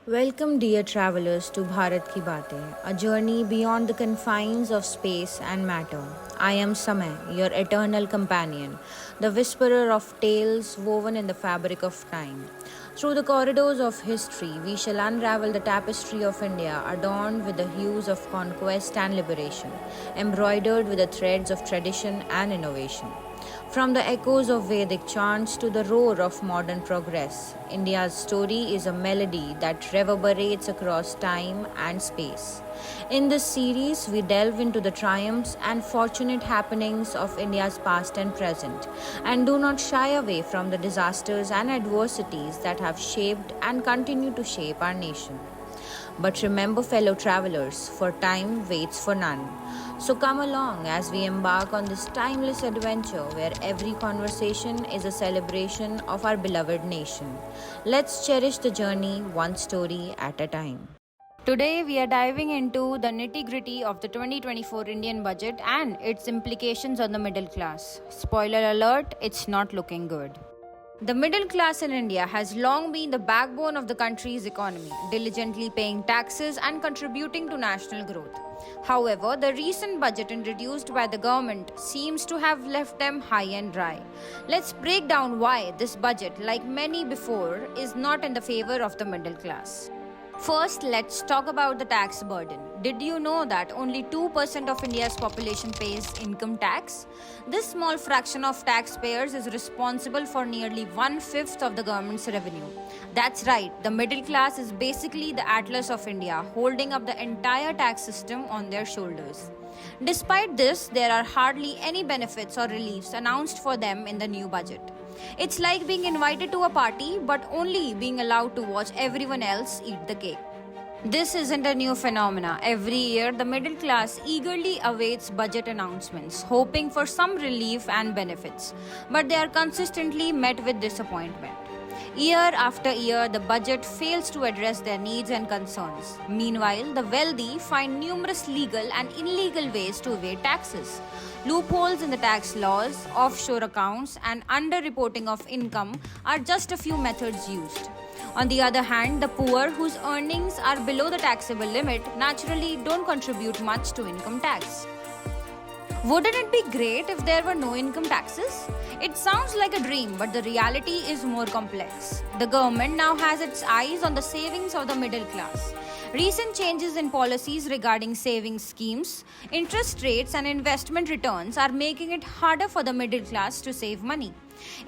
Welcome, dear travelers, to Bharat Ki Baatein, a journey beyond the confines of space and matter. I am Samay, your eternal companion, the whisperer of tales woven in the fabric of time. Through the corridors of history, we shall unravel the tapestry of India, adorned with the hues of conquest and liberation, embroidered with the threads of tradition and innovation. From the echoes of Vedic chants to the roar of modern progress, India's story is a melody that reverberates across time and space. In this series, we delve into the triumphs and fortunate happenings of India's past and present, and do not shy away from the disasters and adversities that have shaped and continue to shape our nation. But remember, fellow travelers, for time waits for none. So come along as we embark on this timeless adventure where every conversation is a celebration of our beloved nation. Let's cherish the journey one story at a time. Today, we are diving into the nitty gritty of the 2024 Indian budget and its implications on the middle class. Spoiler alert, it's not looking good. The middle class in India has long been the backbone of the country's economy, diligently paying taxes and contributing to national growth. However, the recent budget introduced by the government seems to have left them high and dry. Let's break down why this budget, like many before, is not in the favor of the middle class. First, let's talk about the tax burden. Did you know that only 2% of India's population pays income tax? This small fraction of taxpayers is responsible for nearly one-fifth of the government's revenue. That's right, the middle class is basically the Atlas of India, holding up the entire tax system on their shoulders. Despite this, there are hardly any benefits or reliefs announced for them in the new budget. It's like being invited to a party but only being allowed to watch everyone else eat the cake. This isn't a new phenomena. Every year, the middle class eagerly awaits budget announcements, hoping for some relief and benefits, but they are consistently met with disappointment. Year after year, the budget fails to address their needs and concerns. Meanwhile, the wealthy find numerous legal and illegal ways to evade taxes. Loopholes in the tax laws, offshore accounts, and underreporting of income are just a few methods used. On the other hand, the poor whose earnings are below the taxable limit naturally don't contribute much to income tax. Wouldn't it be great if there were no income taxes? It sounds like a dream, but the reality is more complex. The government now has its eyes on the savings of the middle class. Recent changes in policies regarding savings schemes, interest rates, and investment returns are making it harder for the middle class to save money.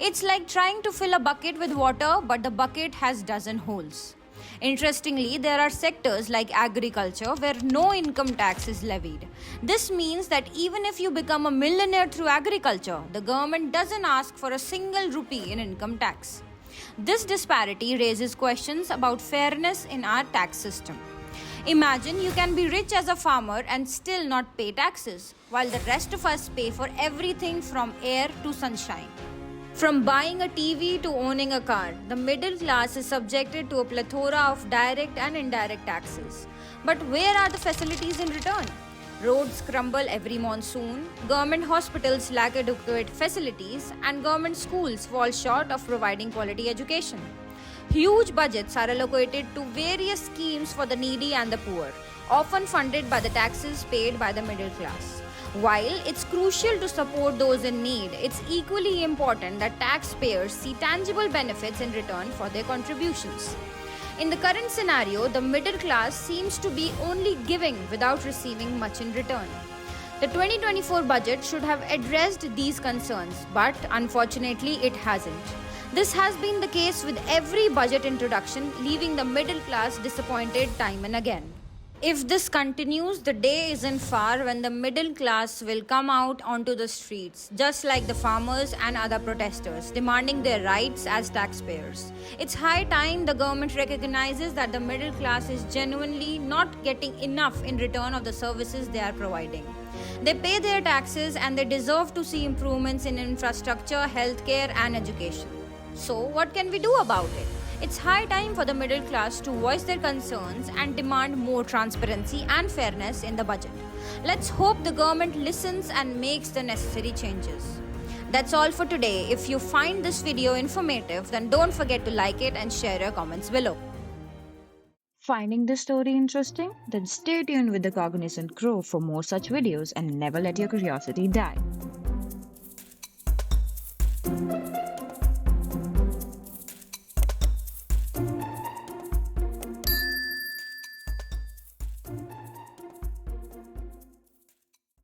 It's like trying to fill a bucket with water, but the bucket has dozen holes. Interestingly, there are sectors like agriculture where no income tax is levied. This means that even if you become a millionaire through agriculture, the government doesn't ask for a single rupee in income tax. This disparity raises questions about fairness in our tax system. Imagine you can be rich as a farmer and still not pay taxes, while the rest of us pay for everything from air to sunshine. From buying a TV to owning a car, the middle class is subjected to a plethora of direct and indirect taxes. But where are the facilities in return? Roads crumble every monsoon, government hospitals lack adequate facilities, and government schools fall short of providing quality education. Huge budgets are allocated to various schemes for the needy and the poor, often funded by the taxes paid by the middle class. While it's crucial to support those in need, it's equally important that taxpayers see tangible benefits in return for their contributions. In the current scenario, the middle class seems to be only giving without receiving much in return. The 2024 budget should have addressed these concerns, but unfortunately, it hasn't. This has been the case with every budget introduction, leaving the middle class disappointed time and again. If this continues, the day isn't far when the middle class will come out onto the streets, just like the farmers and other protesters, demanding their rights as taxpayers. It's high time the government recognizes that the middle class is genuinely not getting enough in return of the services they are providing. They pay their taxes and they deserve to see improvements in infrastructure, healthcare, and education. So, what can we do about it? It's high time for the middle class to voice their concerns and demand more transparency and fairness in the budget. Let's hope the government listens and makes the necessary changes. That's all for today. If you find this video informative, then don't forget to like it and share your comments below. Finding this story interesting? Then stay tuned with the Cognizant Crew for more such videos and never let your curiosity die.